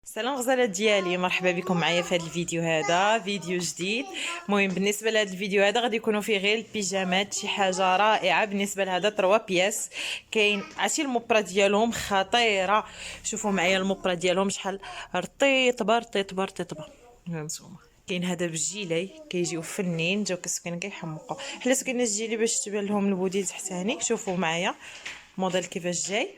سلام غزالة ديالي، مرحبا بكم معايا في هذا الفيديو. هذا فيديو جديد. المهم بالنسبه لهذا الفيديو هذا غادي يكونوا فيه غير البيجامات، شي حاجه رائعه. بالنسبه لهذا 3 بياس، كاين عرفتي المبرة ديالهم خطيره. شوفوا معايا المبرة ديالهم شحال رطيطبه رطيطبه رطيطبه. هانتوما كاين هذا بالجيلي كيجيو فنين، جاو كسكين كيحمقوا حلات كاين الجيلي باش تبان لهم البوديل تحتاني. شوفوا معايا الموديل كيفاش جاي،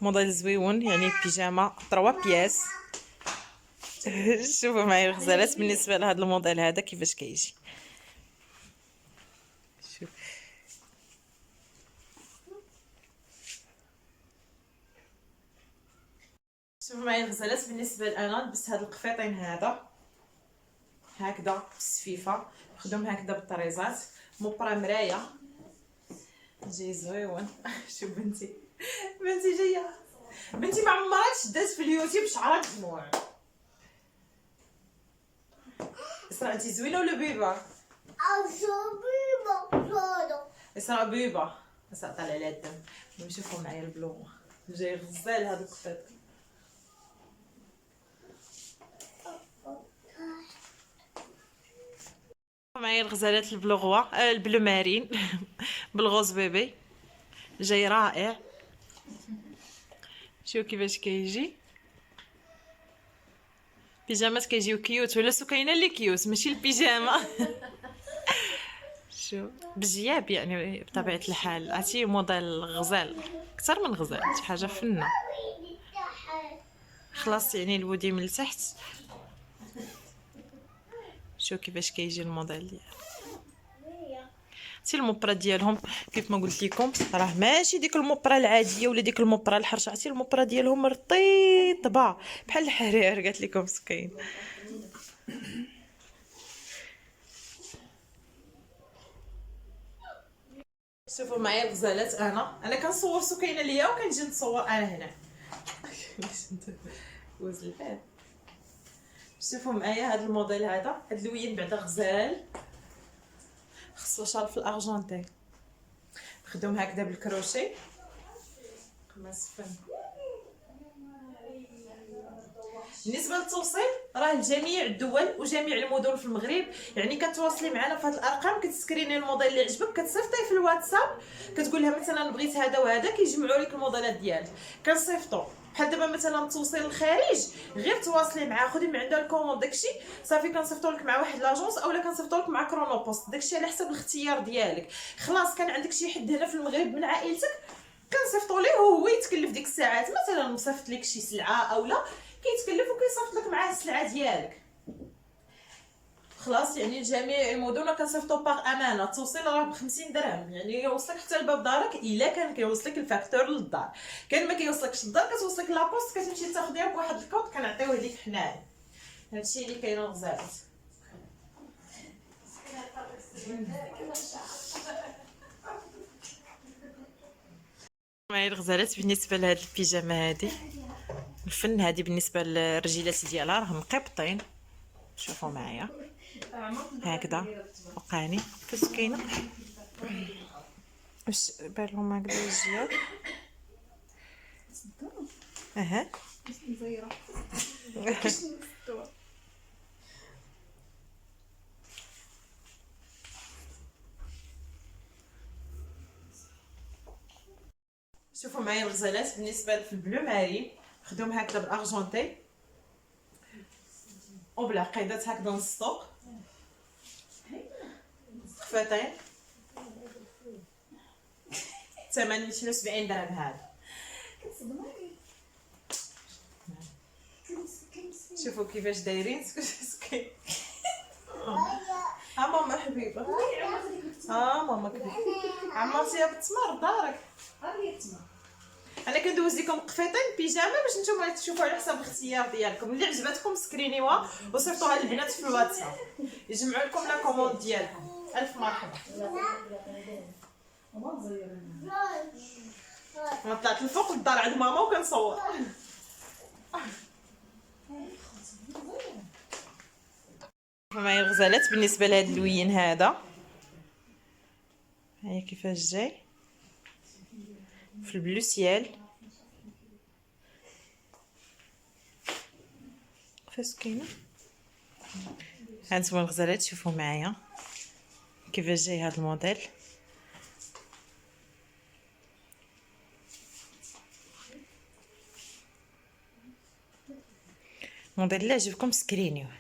موديل زويون، يعني بيجاما 3 بياس. شوفوا معايا الغزالات بالنسبه لهذا الموديل هذا كيفاش كيجي. شوف شوفوا معايا الغزالات بالنسبه لانا لبست هاد القفيطين هذا هكذا بالسفيفه، خدوم هكذا بالطريزات، مبرة مرايه، جاي زويون. شوف بنتي جايه، بنتي ما عمرها تشدات في اليوتيوب شعرها مجموع. اسراء انتي زوينه ولا بيبه؟ اسراء بيبه. اسراء طالع عليها الدم. نشوفوا معايا البلومه جاي غزال هذا القفيط. معايا الغزالات البلوغوا البلو مارين بالغوز بيبي، جاي رائع. شوف كيفاش كيجي. بيجامات كيجيو كيوت، ولا سكينه اللي كيوت ماشي البيجامه. شوف بجياب يعني بطبيعه الحال، عرفتي موديل غزال اكثر من غزال، شي حاجه فنه. خلاص يعني البودي من التحت. شوف كيفاش كيجي الموديل ديالو. عرفتي المبرة ديالهم كيف ما قلت لكم راه ماشي ديك المبرة العاديه ولا ديك المبرة الحرشه، عرفتي المبرة ديالهم رطيطبه بحال الحرير قالت لكم مسكين. شوفوا معايا الغزالات، انا كنصور سكينه ليا وكنجي نتصور انا هنا. وز الباب. شوفوا معايا هذا الموديل هذا، هاد اللوين بعدا غزال، خصو شال في الارجنتين، خدوم هكذا بالكروشي قماص فن. بالنسبه للتوصيل راه لجميع الدول وجميع المدن في المغرب، يعني كتواصلي معنا في هاد الارقام، كتسكريني الموديل اللي عجبك، كتصيفطيه في الواتساب، كتقول لها مثلا بغيت هذا وهذا، كيجمعوا لك الموديلات ديالك كنصيفطوا. بحال دابا مثلا التوصيل للخارج غير تواصلي معاه، خدي من عندها الكوموند داكشي صافي، كنصيفطوا لك مع واحد لاجونس اولا كنصيفطوا لك مع كرونو بوست، داكشي على حسب الاختيار ديالك. خلاص كان عندك شي حد هنا في المغرب من عائلتك كنصيفطوا ليه وهو يتكلف ديك الساعات، مثلا مصيفط لك شي سلعه اولا كيتكلف وكيصيفط لك معاه السلعه ديالك. خلاص يعني جميع المدن كنصيفطوا باغ امانه. التوصيل راه ب 50 درهم، يعني يوصلك حتى لباب دارك الا كان كيوصلك الفاكتور للدار. كان ما كيوصلكش للدار كتوصلك لابوست، كتمشي تاخديها بواحد الكود كنعطيوه ليك حنايا. هادشي اللي كاين غزالات. معايا الغزالات بالنسبه لهاد البيجامه هادي الفن، هادي بالنسبه للرجيلات ديالها راهم قبطين. شوفوا معايا هكذا وقاني كسكينه واش بان لهم هكذا الجياب. اها شوفوا معايا الغزالات بالنسبه في البلو ماري، خدوم هكذا بالارجنتي وبلا قيدات هكذا نص طوق، خفاتين، ثمن 270 درهم. هذا شوفوا كيفاش دايرين. سكين ها ماما حبيبه، ها ماما كبير عمرتيها بالتمر دارك. انا كندوز لكم قفيطين بيجامه باش نتوما تشوفوا على حسب الاختيار ديالكم، اللي عجبتكم سكرينيوها وصيفطوها للبنات في الواتساب يجمعوا لكم لا كوموند ديالهم. الف مرحبا. انا طلعت الفوق للدار عند ماما وكنصور. معايا الغزالات بالنسبه لهاد اللوين هذا، هيا كيفاش جاي في البلو سيال فاش كاينه. هانتوما الغزالات شوفوا معايا كيفاش جاي هذا الموديل. الموديل اللي عجبكم سكرينيوه.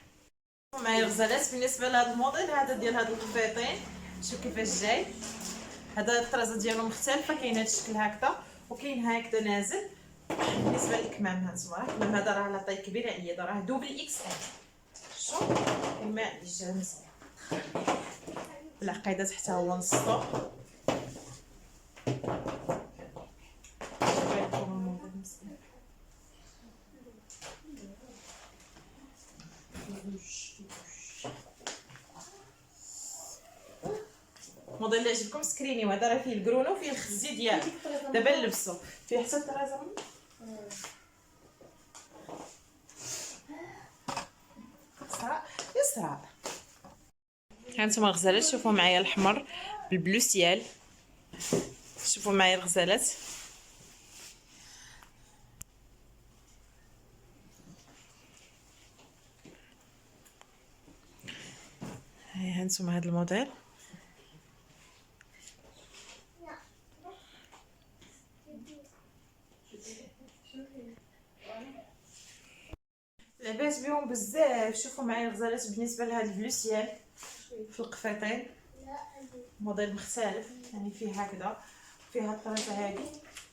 معايا الغزالات بالنسبه لهذا الموديل هذا ديال هاد القفيطين. شوف كيفاش جاي. هذا الطرازه ديالو مختلفه، كاين هذا الشكل هكذا وكاين هكذا نازل. بالنسبه للكمام هانتوما الكمام هذا راه لاطاي كبيره عياده، راه دوبل اكس ال. شوف الماء اللي جا مزيان العقيده حتى هو نصو. الموديل اللي عجبكم سكريني، وهذا راه فيه الكرونه وفيه الخزي ديالو دابا نلبسو فيه حتى الطرازه يسرى. هانتوما الغزالات شوفوا معايا الحمر بالبلو سيال. شوفوا معايا الغزالات هانتوما هذا الموديل. لعبات بهم بزاف. شوفوا معايا الغزالات بالنسبه لهذا البلو سيال في القفيطين موديل مختلف، يعني فيه هكذا فيه هاد الطريزه هادي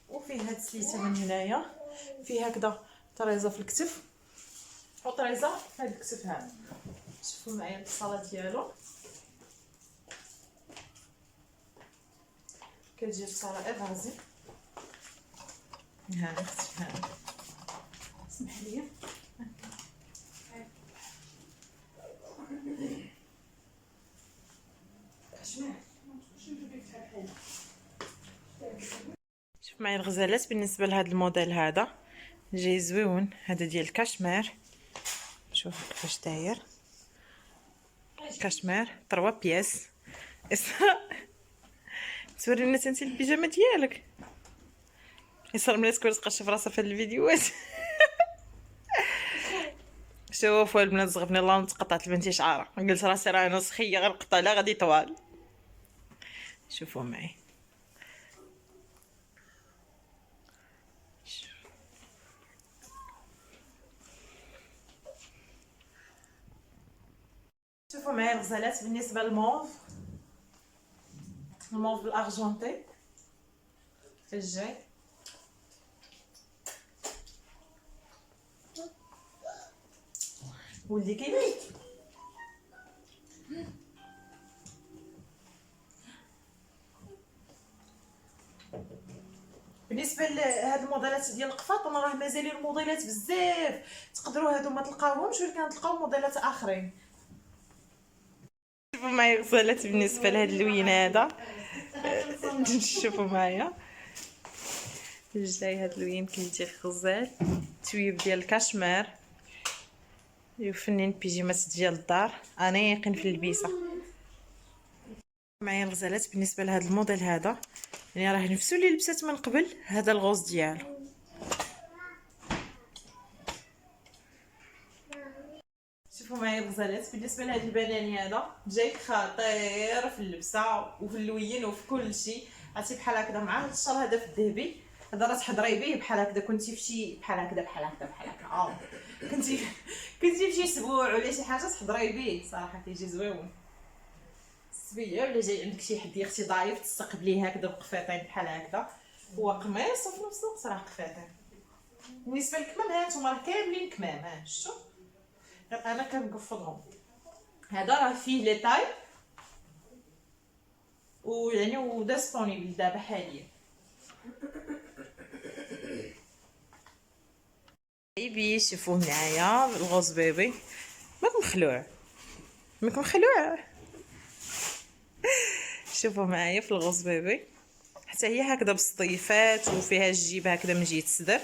وفيه هاد السليته من هنايا، فيه هكذا طريزه في الكتف وطريزه في هاد الكتف هذا. شوفوا معايا الاتصالات ديالو كتجي رساله افازي. ها الكتف هذا اسمح لي شوف معايا الغزالات بالنسبه لهذا الموديل هذا جاي زويون. هذا ديال الكاشمير. شوف كيفاش داير كاشمير 3 بياس. توري لنا انت البيجامه ديالك. يصير ملي تكون تقشف راسها في هاد الفيديوهات. شوفوا البنات زغفني الله تقطعت البنتي شعره، قلت راسي راه انا سخيه غنقطع لها غادي طوال. شوفوا معي شوفوا معايا الغزالات بالنسبه للموف. الموف بالارجنتي الجاي. ولدي كيبيت. بالنسبه لهاد الموديلات ديال القفاطن راه مازالين الموديلات بزاف، تقدروا هادو ما تلقاوهمش ولكن تلقاو موديلات اخرين. شوفوا معايا غزالات بالنسبه لهاد اللوين هذا. شوفوا معايا جاي هاد اللوين كيجي غزال تويب ديال الكاشمير يفنن بيجامات ديال الدار انيقين في اللبسه. معايا الغزالات بالنسبه لهذا الموديل هذا، يعني راه نفسو اللي لبسات من قبل هذا الغوز ديالو. شوفوا معايا الغزالات بالنسبه لهذا البناني هذا جاي خطير في اللبسه وفي اللوين وفي كل شيء. عرفتي بحال هكذا مع هذا الشال هذا في الذهبي هذا راه تحضري به بحال هكذا. كنتي في شي بحال هكذا بحال هكذا بحال هكا كنتي في شي اسبوع ولا شي حاجه تحضري به صراحه كيجي زويون. السبيع ولا جاي عندك شي حد يا اختي ضايف تستقبليه هكذا بقفيطين بحال هكذا. هو قميص وفي نفس الوقت راه قفيطين. بالنسبه للكمام ها نتوما راه كاملين كمام. ها شفتوا انا كنقفضهم. هذا راه فيه لي طاي ويعني وديسپونيبل دابا حاليا. بيبي شوفوه معايا الغوز بيبي. ماك مخلوع شوفوا معايا في الغوز بيبي حتى هي هكذا بالصديفات وفيها الجيب هكذا من جهه الصدر.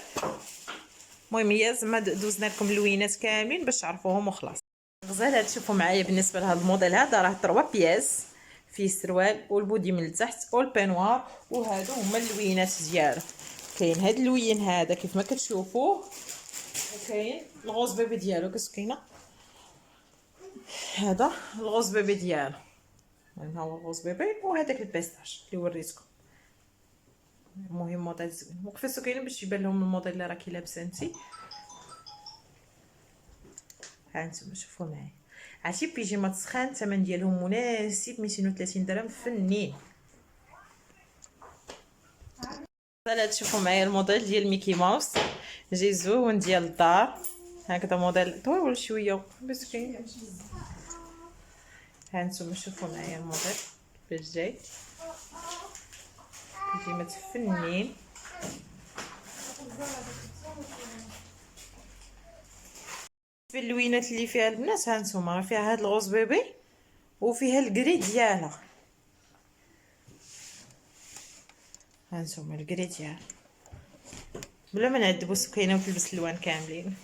المهم هي زعما دوزنا لكم اللوينات كاملين باش تعرفوهم وخلاص. غزال تشوفوا معايا بالنسبه لهذا الموديل هذا راه 3 بياس فيه السروال والبودي من التحت والبينوار وهادو هما اللوينات ديالو. كاين هاد اللوين هذا كيف ما كتشوفوه وكاين الغوز بيبي ديالو كاينه. هذا الغوز بيبي ديالو، ها هو الغوز بيبي، وهذاك البيستاش اللي وريتكم. المهم موديل زوين. وقفه سكينه باش يبان لهم الموديل اللي راكي لابسه انتي. ها انتم شوفوا معايا، عرفتي بيجيما سخان، الثمن ديالهم مناسب، 230 درهم فنين. هذا تشوفوا معايا الموديل ديال ميكي ماوس، جاي زوين ديال الدار، هكذا موديل طويل شويه مسكين. ها انتم شوفوا معايا الموديل كيفاش جاي، كيجي متفنين. في اللوينات اللي فيها البنات ها نتوما، راه فيها هاد الغوز بيبي وفيها الكري ديالها، ها نتوما الكري ديالها بلا ما نعذبوا سكينه وتلبس اللوان كاملين.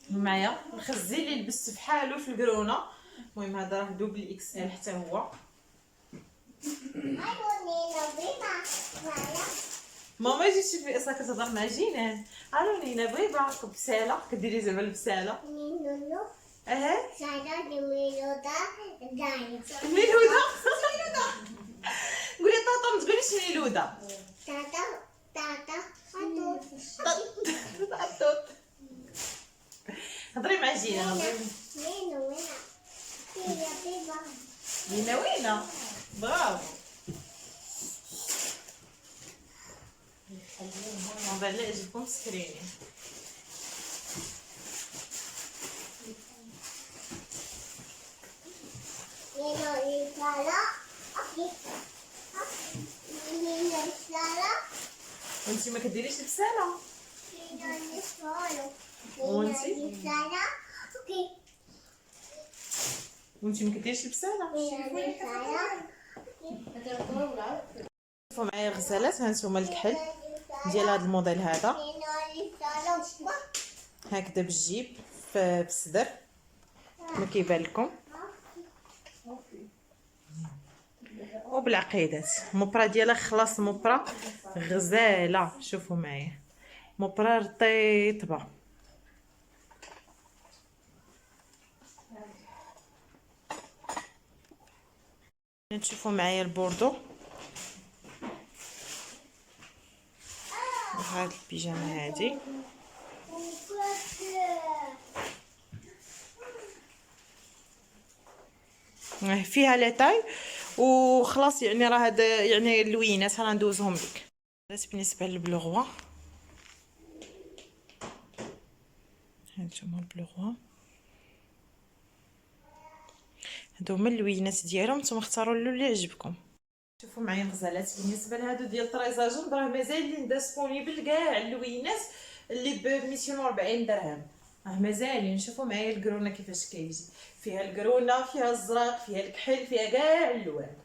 معايا الخزي اللي لبست بحالو في الكرونه، المهم هذا راه دوبل اكس ال حتى هو. ماما جيتي في اصلا كتهضر مع جينان، الو نينا بيبا بساله كديري زعما البساله نينو سالا ميلودا دايا ميلودا قولي طاطا ما تقوليش ميلودا طاطا طاطا هضري مع جينان. نينا وينا نينا وينا برافو. الموضوع اللي يعجبكم سكريني. وانتي ما كديريش البساله وانتي ما كديريش البساله. شوفوا معايا الغسالات، ها نتوما الكحل ديال هذا الموديل هذا هكذا بالجيب بالصدر ما كيبان لكم، وبالعقيدات. موبرا ديالها خلاص موبرا غزاله، شوفوا معايا موبرا رطيطبه. تشوفوا معايا البوردو، هاد البيجامه هادي فيها لاطاي وخلاص، يعني راه هاد يعني اللوينات انا ندوزهم لك. بالنسبه للبلوغوا هانتوما البلوغوا هادو هما اللوينات ديالهم، نتوما اختاروا اللون اللي يعجبكم. شوفوا معايا الغزالات، بالنسبه لهادو ديال طريزاجون راه مازالين ديسپونيبل كاع اللوينات اللي ب 240 درهم، راه مازالين. شوفوا معايا الكرونه كيفاش كيجي، فيها الكرونه، فيها الزرق، فيها الكحل، فيها كاع اللوان.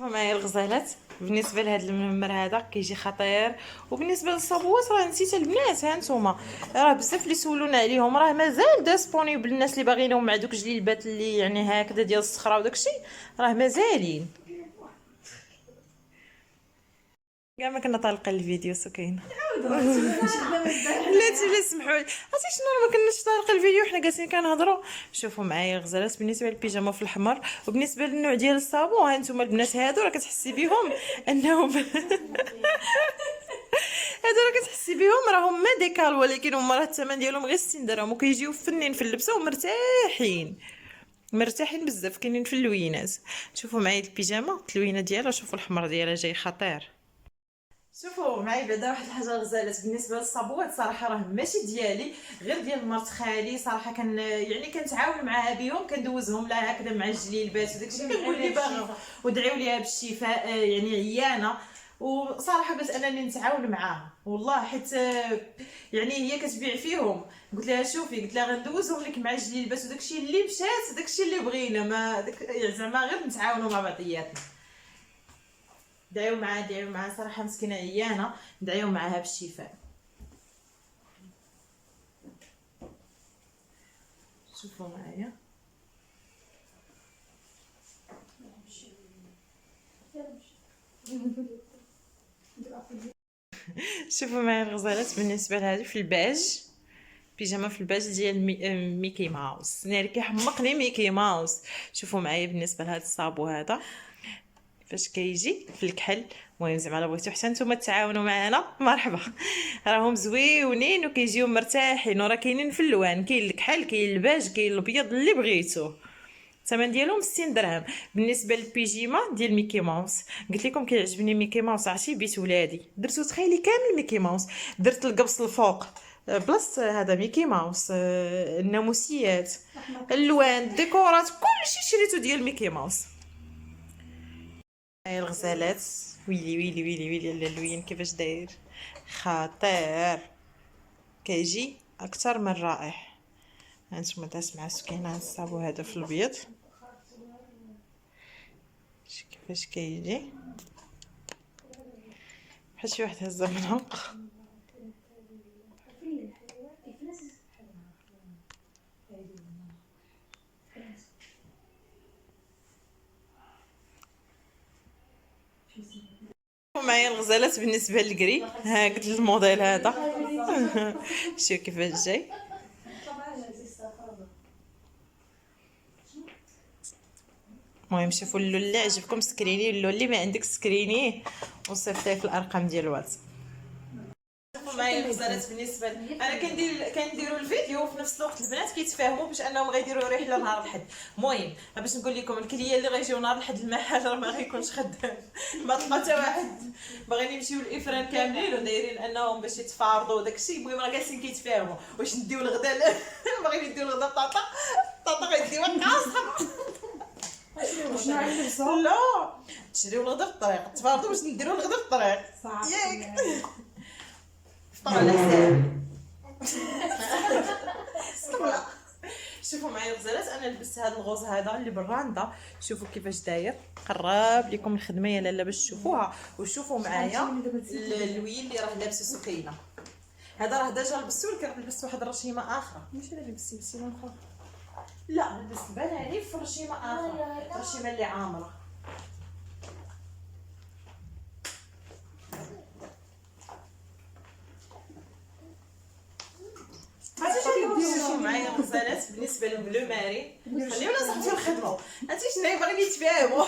معايا الغزالات بالنسبه لهاد المنمر هذا كيجي خطير. وبالنسبه للصابوات راه نسيت البنات، ها نتوما راه بزاف اللي سولونا عليهم، راه مازال ديسپونيبل الناس اللي باغينهم مع دوك جليبات اللي يعني هكذا ديال الصخره وداكشي، راه مازالين. كاع ما كنا طالقين الفيديو سكينه لا سمحوا لي، عرفتي شنو ما كناش طالقين الفيديو حنا جالسين كنهضروا. شوفوا معايا الغزالات بالنسبه للبيجامه في الاحمر، وبالنسبه للنوع ديال الصابون ها انتم البنات هادو راه كتحسي بهم انهم هادو راه كتحسي بهم راهم ما ديكال، ولكن هما راه الثمن ديالهم غير 60 درهم وكيجيو فنين في اللبسه ومرتاحين مرتاحين بزاف، كاينين في اللوينات. شوفوا معايا البيجامه اللوينه ديالها، شوفوا الاحمر ديالها جاي خطير. شوفوا معايا بعدا واحد الحاجه غزالات، بالنسبه للصابوات صراحه راه ماشي ديالي، غير ديال مرت خالي. صراحه يعني كنتعاون معاها بهم، كندوزهم لها هكذا مع الجليلبات وداكشي، كنقول لي باغا ودعيو ليها بالشفاء، يعني عيانه. وصراحه بس انني نتعاون معاها والله، حيت يعني هي كتبيع فيهم. قلت لها شوفي، قلت لها غندوزهم لك مع الجليلبات وداكشي اللي مشات، داكشي اللي بغينا، ما زعما غير نتعاونوا مع بعضياتنا. دعيو معاها صراحه مسكينه عيانه، دعيو معاها بالشفاء. شوفوا معايا شوفوا معايا الغزالات بالنسبه لهذه في الباج، بيجاما في الباج ديال ميكي ماوس، ناري كيحمقني ميكي ماوس. شوفوا معايا بالنسبه لهذا الصابو هذا فاش كيجي في الكحل. المهم زعما الا بغيتو حتى نتوما تعاونوا معنا مرحبا، راهم زويونين وكيجيو مرتاحين، وراه كاينين في اللوان، كاين الكحل كاين الباج كاين الابيض اللي بغيتوه. الثمن ديالهم 60 درهم. بالنسبه للبيجيما ديال ميكي ماوس، قلت لكم كيعجبني ميكي ماوس، عرفتي بيت ولادي درتو تخيلي كامل ميكي ماوس، درت القبص الفوق بلاصه هذا ميكي ماوس، الناموسيات، اللوان، الديكورات، كلشي شريتو ديال ميكي ماوس. هاي الغزالات، ويلي ويلي ويلي ويلي اللوين كيفاش داير، خطير، كيجي اكثر من رائع. هانتوما داز مع السكينه هاد الصابو هذا في الابيض، كيفاش كيجي بحال شي واحد هزه من عنق. معايا الغزالات بالنسبه للكري، ها قلت الموديل هذا شوف كيفاش جاي. المهم شوفوا اللون اللي عجبكم سكرينيه، اللون اللي ما عندك سكرينيه وصيفطيه في الارقام ديال الواتس. شوفوا معايا الغزالات بالنسبه انا كنديروا الفيديو وفي نفس الوقت البنات كيتفاهموا باش انهم غيديروا رحله نهار الاحد. المهم باش نقول لكم الكليه اللي غيجيو نهار الاحد المحل راه ما غيكونش خدام، ما تلقى حتى واحد باغيين يمشيو الافران كاملين ودايرين انهم باش يتفارضوا وداكشي. المهم راه جالسين كيتفاهموا واش نديو الغدا باغيين يديو الغدا بطاطا، بطاطا غيديوها كاصه. لا تشريو الغدا في الطريق، تفارضوا باش نديروا الغدا في الطريق ياك فطر على حساب. شوفوا معايا الغزالات، انا لبست هذا الغوز هذا اللي بالراندا، شوفوا كيفاش داير، قرب لكم الخدمه يا لاله باش تشوفوها. وشوفوا معايا الويل اللي راه لابسه سكينه، هذا راه ديجا لبستو، ولكن راه لبست واحد الرشيمه اخرى، ماشي انا اللي لبستي اخرى، لا لبست بناني في رشيمه اخرى، رشيمه اللي عامره. شوفوا معايا الغزالات بالنسبه للبلو ماري، خليونا صاحبتي الخدمه، عرفتي شنو باغيين يتفاهموا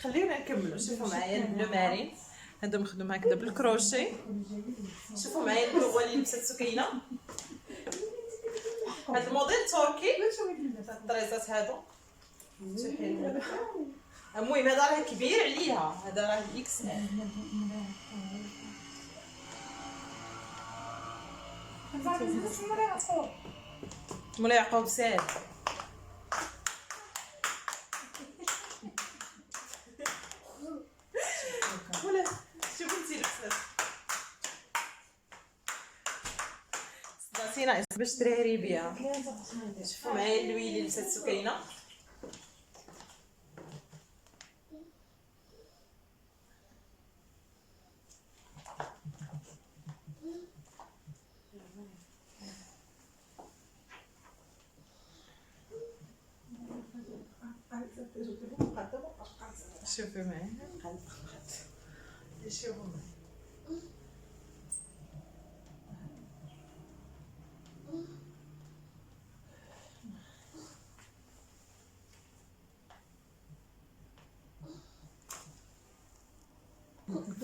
خليونا نكملوا. شوفوا معايا البلو ماري هذا مخدوم هكذا بالكروشي. شوفوا معايا البلو اللي لبست سكينه، هذا الموديل تركي، الطريزات هادو. المهم هذا راه كبير عليها، هذا راه اكس ال. مولاي يعقوب ساد ولا شوفي انتي لبسات صداتي ناقص باش تريري بها. شوفوا معايا اللوي اللي لبسات سكينه، شوفي معايا شوفوا معايا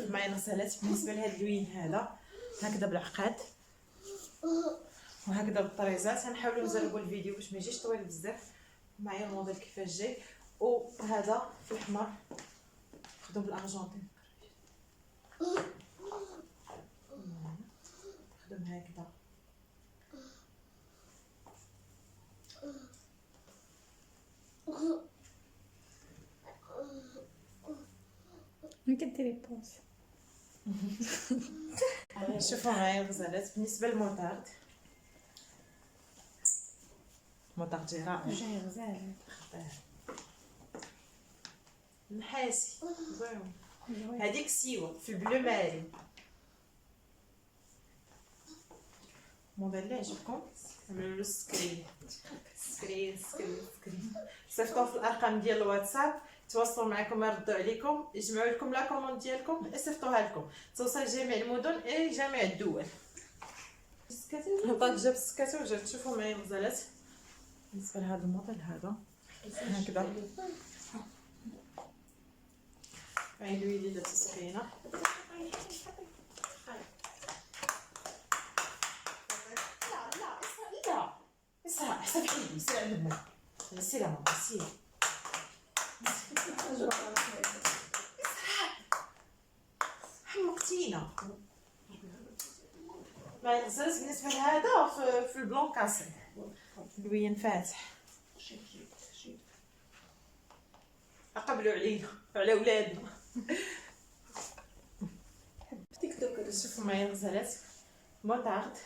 معايا الغسالات بالنسبه لهاد اللوين هذا هكذا بالعقاد وهكذا بالطريزات. غنحاولوا نزربوا الفيديو باش ما يجيش طويل بزاف. معايا الموديل كيفاش جاي، وهذا في الاحمر خدوم بالارجنتين، خدوم هكذا كديري بوز. شوفوا معايا الغزالات بالنسبه للموطارد، موطارد جاي رائع، جاي غزال نحاسي زوين. هذيك سيوه في البلو ماري، الموديل اللي عجبكم عملوا له سكرين صيفطوه في الارقام ديال الواتساب تواصلوا معكم، يردوا عليكم، يجمعوا لكم لا كوموند ديالكم، يصيفطوها لكم، توصل لجميع المدن اي جميع الدول. هبطات جاب السكاتو وجات. شوفوا معايا الغزالات بالنسبه لهذا الموديل هذا هكذا. هاي الوليدات السخينه. لا اسرع حسب حيدي، سير عند امك، سير ماما سير. حمقتينا. مع الغزالات بالنسبه لهذا في البلون كاسي لوين فاتح. اقبلوا علينا وعلى ولادنا. تيك توك. شوفوا معايا الغزالات متعقد.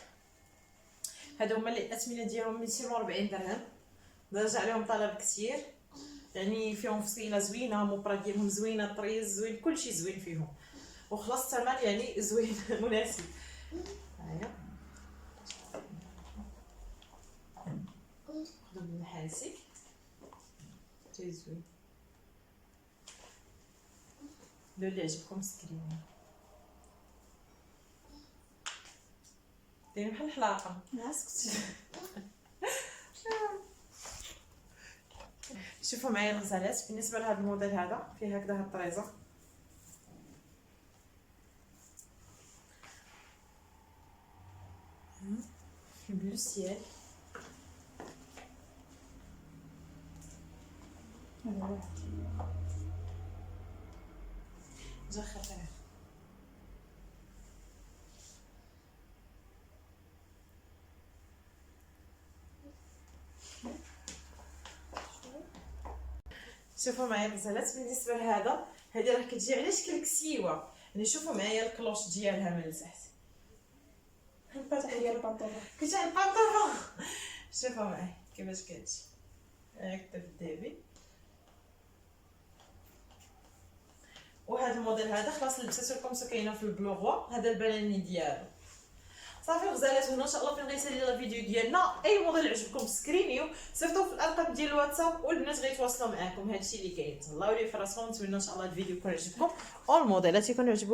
هادو هما اللي الاثمنه ديالهم 240 درهم. درجة عليهم طلب كثير، يعني فيهم فصيله زوينه، موبرا ديالهم زوينه، طريز زوين، كلشي زوين فيهم، وخلاص الثمن يعني زوين مناسب. هاهي خدو بالنحاسي حتى زوين. لو اللي عجبكم سكرينه دايرين بحال الحلاقه. اسكتي. شوفوا معايا الغزالات بالنسبه لهذا الموديل هذا فيه هكذا هاد الطريزه. في بلو سيال. جا خطير. شوفوا معايا الغزالات بالنسبه لهذا، هذه راه كتجي على شكل كسيوه، يعني شوفوا معايا الكلوش ديالها من التحت. هي البنطلون كتجي على البنطلون. شوفوا معايا كيفاش كتجي هكذا في الدابي. وهذا الموديل هذا خلاص لبسته لكم سكينه في البلوغوا، هذا البلاني ديالو. صافي الغزالات، هنا ان شاء الله فين غيسالي الفيديو ديالنا. اي موديل عجبكم سكرينيو صيفطوه في الارقام ديال الواتساب والبنات غيتواصلوا معاكم. هادشي اللي كاين. تهلاو لي في راسكم، نتمنى ان شاء الله الفيديو يكون عجبكم والموديلات يكونوا عجبكم.